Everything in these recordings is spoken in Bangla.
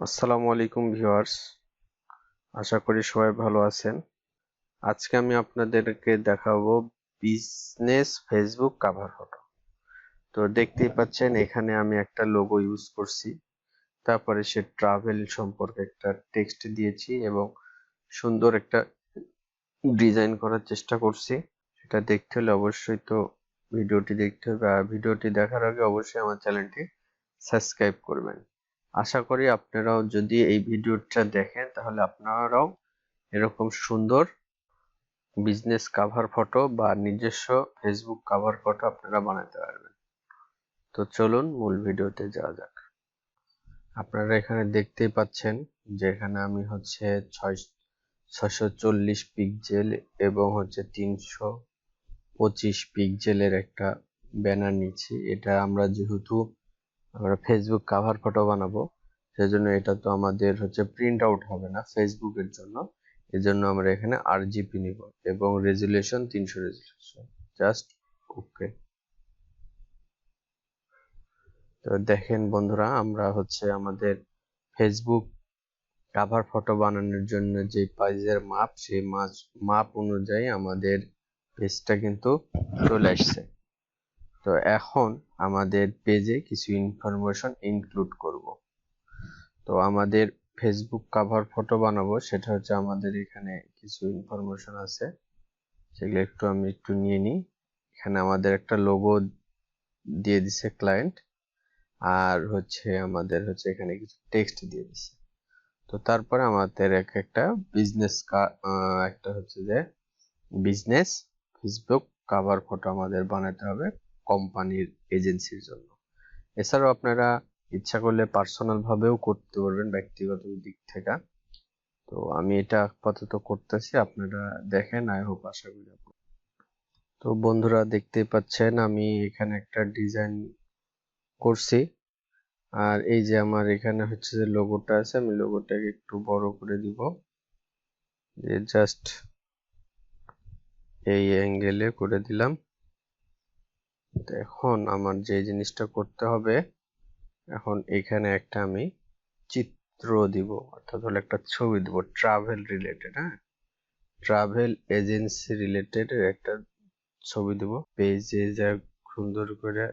আসসালামু আলাইকুম ভিউয়ার্স, আশা করি সবাই ভালো আছেন। আজকে আমি আপনাদেরকে দেখাবো বিজনেস ফেসবুক কভার ফটো। তো দেখতেই পাচ্ছেন এখানে আমি একটা লোগো ইউজ করছি, তারপরে সে ট্রাভেল সম্পর্কে একটা টেক্সট দিয়েছি এবং সুন্দর একটা ডিজাইন করার চেষ্টা করছি। সেটা দেখতে হলে অবশ্যই তো ভিডিওটি দেখতে হবে, আর ভিডিওটি দেখার আগে অবশ্যই আমার চ্যানেলটি সাবস্ক্রাইব করবেন। আশা করি আপনারাও যদি এই ভিডিওটা দেখেন তাহলে আপনারাও এরকম সুন্দর বিজনেস কভার ফটো বা নিজস্ব ফেসবুক কভার ফটো আপনারা বানাতে পারবেন। তো চলুন মূল ভিডিওতে যাওয়া যাক। আপনারা এখানে দেখতেই পাচ্ছেন যে এখানে আমি হচ্ছে 640 পিক্সেল এবং হচ্ছে 325 পিক্সেলের একটা ব্যানার নিচ্ছি। এটা আমরা যেহেতু ফেসবুক কভার ফটো বানাবো, সেজন্য এটা তো আমাদের হচ্ছে প্রিন্ট আউট হবে না ফেসবুকের জন্য। এজন্য আমরা এখানে আরজিবি নিব এবং রেজুলেশন 300 রেজুলেশন, জাস্ট ওকে। তো দেখেন বন্ধুরা, আমরা হচ্ছে আমাদের ফেসবুক কভার ফটো বানানোর জন্য যে পেজের মাপ, সেই মাপ অনুযায়ী আমাদের পেজটা কিন্তু চলে আসছে। তো এখন আমাদের পেজে কিছু ইনফরমেশন ইনক্লুড করব। তো আমাদের ফেসবুক কভার ফটো বানাবো, সেটা হচ্ছে আমাদের এখানে কিছু ইনফরমেশন আছে, সেগুলো আমি একটু নিয়ে নিই। এখানে আমাদের একটা লোগো দিয়ে দিছে ক্লায়েন্ট, আর হচ্ছে আমাদের হচ্ছে এখানে কিছু টেক্সট দিয়ে দিছে। তো তারপরে আমাদের একটা বিজনেস একটা হচ্ছে যে বিজনেস ফেসবুক কভার ফটো আমাদের বানাতে হবে কোম্পানির এজেন্সির জন্য। এছাড়াও আপনারা ইচ্ছা করলে পার্সোনাল ভাবেও করতে পারবেন, ব্যক্তিগত দিক থেকে। তো আমি এটা আপাতত করতেছি, আপনারা দেখেন, আই হোপ, আশা করি। তো বন্ধুরা দেখতেই পাচ্ছেন আমি এখানে একটা ডিজাইন করছি, আর এই যে আমার এখানে হচ্ছে যে লোগোটা আছে, আমি লোগোটাকে একটু বড় করে দিব, যে জাস্ট এই অ্যাঙ্গেলে করে দিলাম। তো এখন আমার যে জিনিসটা করতে হবে, এখন এখানে একটা আমি চিত্র দিব, অর্থাৎ হলো একটা ছবি দিব ট্রাভেল রিলেটেড। হ্যাঁ, ট্রাভেল এজেন্সি রিলেটেড একটা ছবি দিব। পেজে যা সুন্দর করে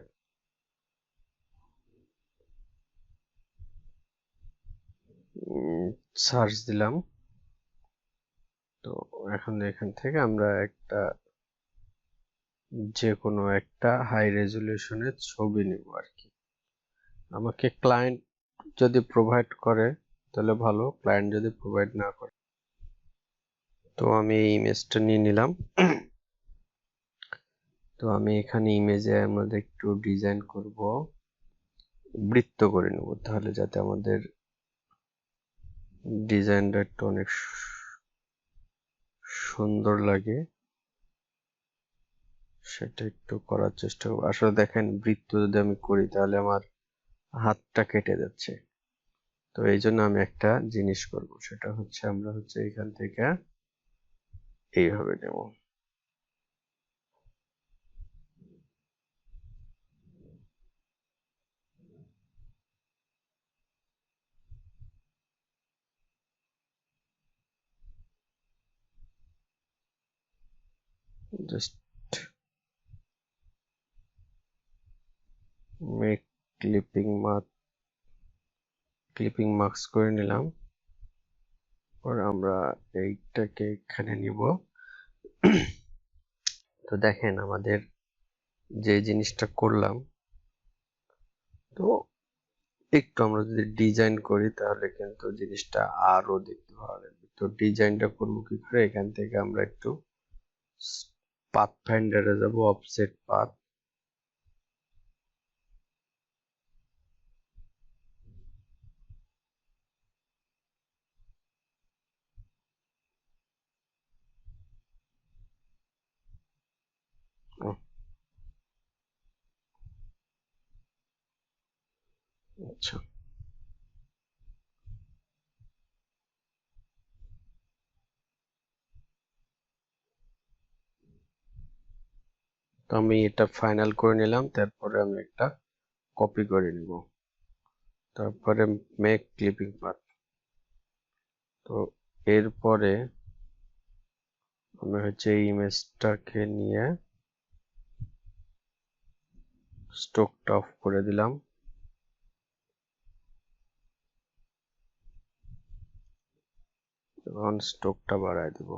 সার্চ দিলাম। তো এখন এখান থেকে আমরা একটা যে কোনো একটা হাই রেজুলেশনের ছবি নিব আর কি। আমাকে ক্লায়েন্ট যদি প্রোভাইড করে তাহলে ভালো, ক্লায়েন্ট যদি প্রোভাইড না করে। তো আমি এই ইমেজটা নিয়ে নিলাম। তো আমি এখানে ইমেজে আমাদের একটু ডিজাইন করব, বৃত্ত করে নেব, তাহলে যাতে আমাদের ডিজাইনটা একটু অনেক সুন্দর লাগে, সেটা একটু করার চেষ্টা করব। আসলে দেখেন, বৃত্ত যদি আমি করি তাহলে আমার হাতটা কেটে যাচ্ছে। তো এই জন্য আমি একটা জিনিস করব, সেটা হচ্ছে আমরা হচ্ছে এখান থেকে এইভাবে নেব। জাস্ট মেক ক্লিপিং মার্কস করে নিলাম। পর আমরা এইটাকে এখানে নিব। তো দেখেন আমাদের যে জিনিসটা করলাম, তো একটু আমরা যদি ডিজাইন করি তাহলে কিন্তু জিনিসটা আরো দেখতে ভালো লাগবে। তো ডিজাইনটা করবো কি করে, এখান থেকে আমরা একটু পাথ ফাইন্ডারে যাব, অফসেট পাথ। আচ্ছা, তো আমি এটা ফাইনাল করে নিলাম, তারপরে আমি একটা কপি করে নিব। তো তারপরে মেক ক্লিপিং পাথ। তো এরপরে আমি হচ্ছে এই ইমেজটাকে নিয়ে স্টোকটা অফ করে দিলাম। এখন স্টোকটা বাড়ায় দিব।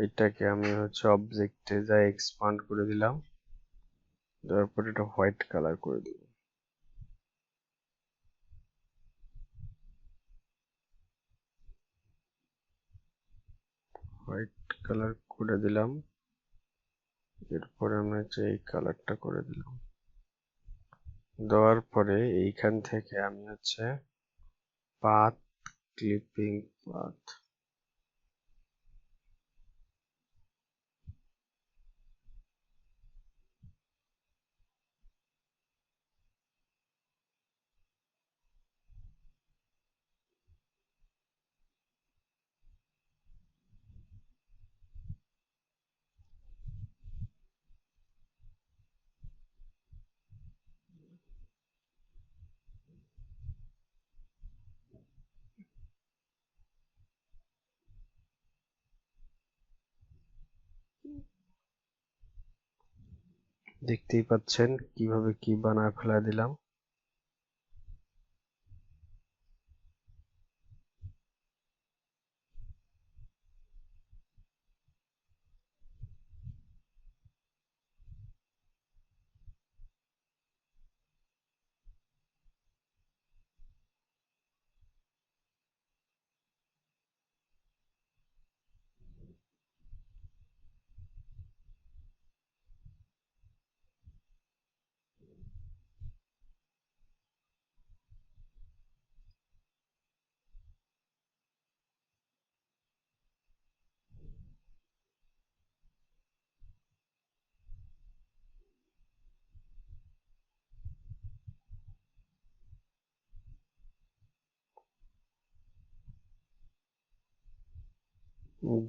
এটাকে আমি হচ্ছে অবজেক্টে যাই এক্সপান্ড করে দিলাম, তারপর এটা হোয়াইট কালার করে দিব। হোয়াইট কালার করে দিলাম, এরপরে আমি হচ্ছে এই কালারটা করে দিলাম। দেওয়ার পরে এইখান থেকে আমি হচ্ছে পাথ, ক্লিপিং পাথ, দেখতেই পাচ্ছেন কিভাবে কি বানায় ফেলা দিলাম।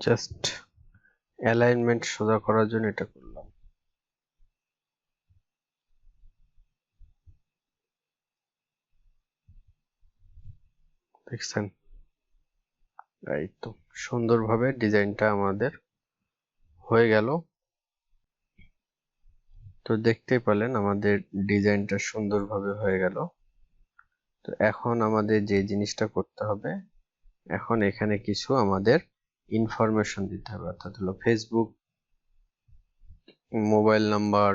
জাস্ট অ্যালাইনমেন্ট সোজা করার জন্য এটা করলাম। দেখছেন? এই তো সুন্দরভাবে ডিজাইনটা আমাদের হয়ে গেল। তো দেখতেই পেলেন আমাদের ডিজাইনটা সুন্দরভাবে হয়ে গেল। তো এখন আমাদের যে জিনিসটা করতে হবে, এখন এখানে কিছু আমাদের ইনফরমেশন দিতে হবে, অর্থাৎ হলো ফেসবুক, মোবাইল নাম্বার,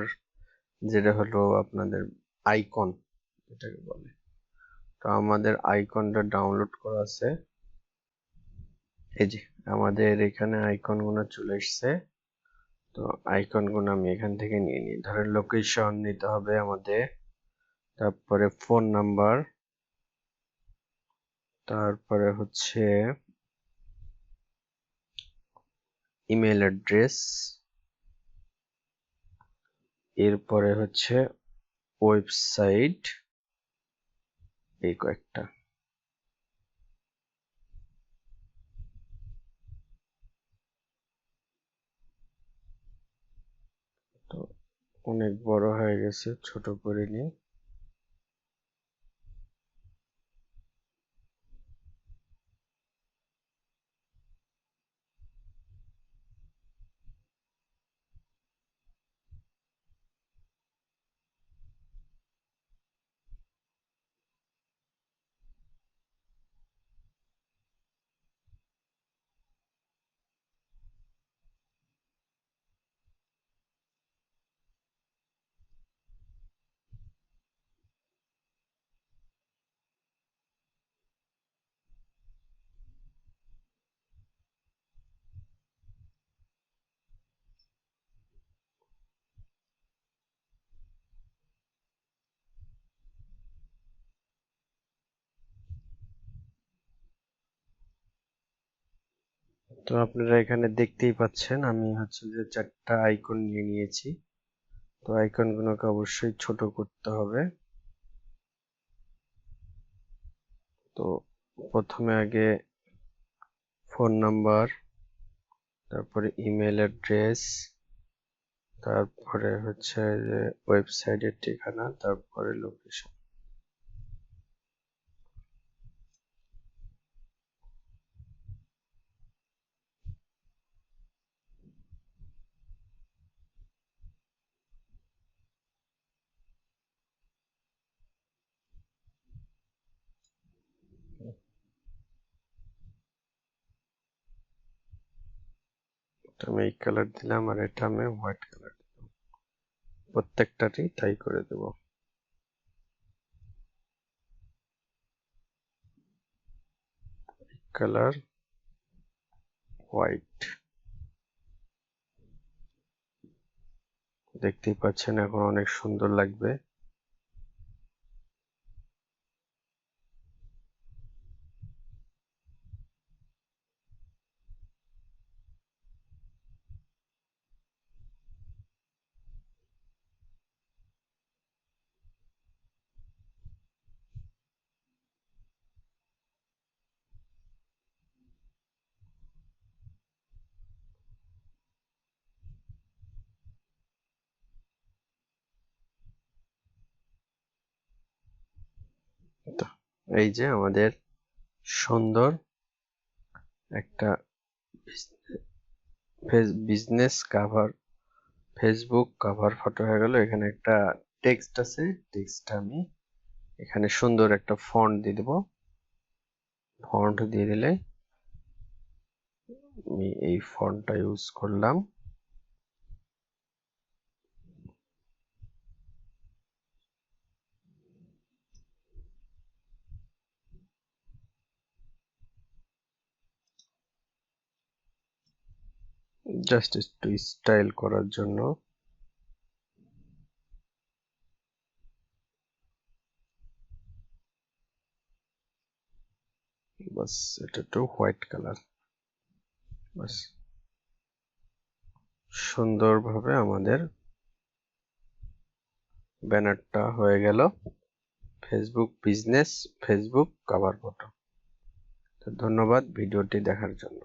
যেটা হলো আপনাদের আইকন এটাকে বলে। তো আমাদের আইকনটা ডাউনলোড করা আছে, এই যে আমাদের এখানে আইকন গুলো চলে এসছে। তো আইকন গুলো আমি এখান থেকে নিয়ে নিই। ধরেন লোকেশন নিতে হবে আমাদের, তারপরে ফোন নাম্বার, তারপরে হচ্ছে ইমেল অ্যাড্রেস, এরপরে হচ্ছে ওয়েবসাইট, এই কয়েকটা। তো অনেক বড় হয়ে গেছে, ছোট করে নিই। তো আপনারা এখানে দেখতেই পাচ্ছেন আমি হচ্ছে যে 4টা আইকন নিয়ে নিয়েছি। তো আইকনগুলোকে অবশ্যই ছোট করতে হবে। তো প্রথমে আগে ফোন নাম্বার, তারপরে ইমেল অ্যাড্রেস, তারপরে হচ্ছে যে ওয়েবসাইটের ঠিকানা, তারপরে লোকেশন। আমি এই কালার দিলাম আর এটা আমি হোয়াইট কালার দিলাম, প্রত্যেকটারই তাই করে দেব। কালার হোয়াইট, দেখতেই পাচ্ছেন এখন অনেক সুন্দর লাগবে। তো এই যে আমাদের সুন্দর একটা business cover, Facebook cover photo হয়ে গেল। এখানে একটা টেক্সট আছে, টেক্সটটা আমি এখানে সুন্দর একটা ফন্ট দিয়ে দেব। ফন্ট দিয়ে দিলে আমি এই ফন্টটা ইউজ করলাম। জাস্ট একটু স্টাইল করার জন্য। বাস, এটা একটু হোয়াইট কালার। বাস, সুন্দরভাবে আমাদের ব্যানারটা হয়ে গেল Facebook business, Facebook cover photo. তো ধন্যবাদ ভিডিওটি দেখার জন্য।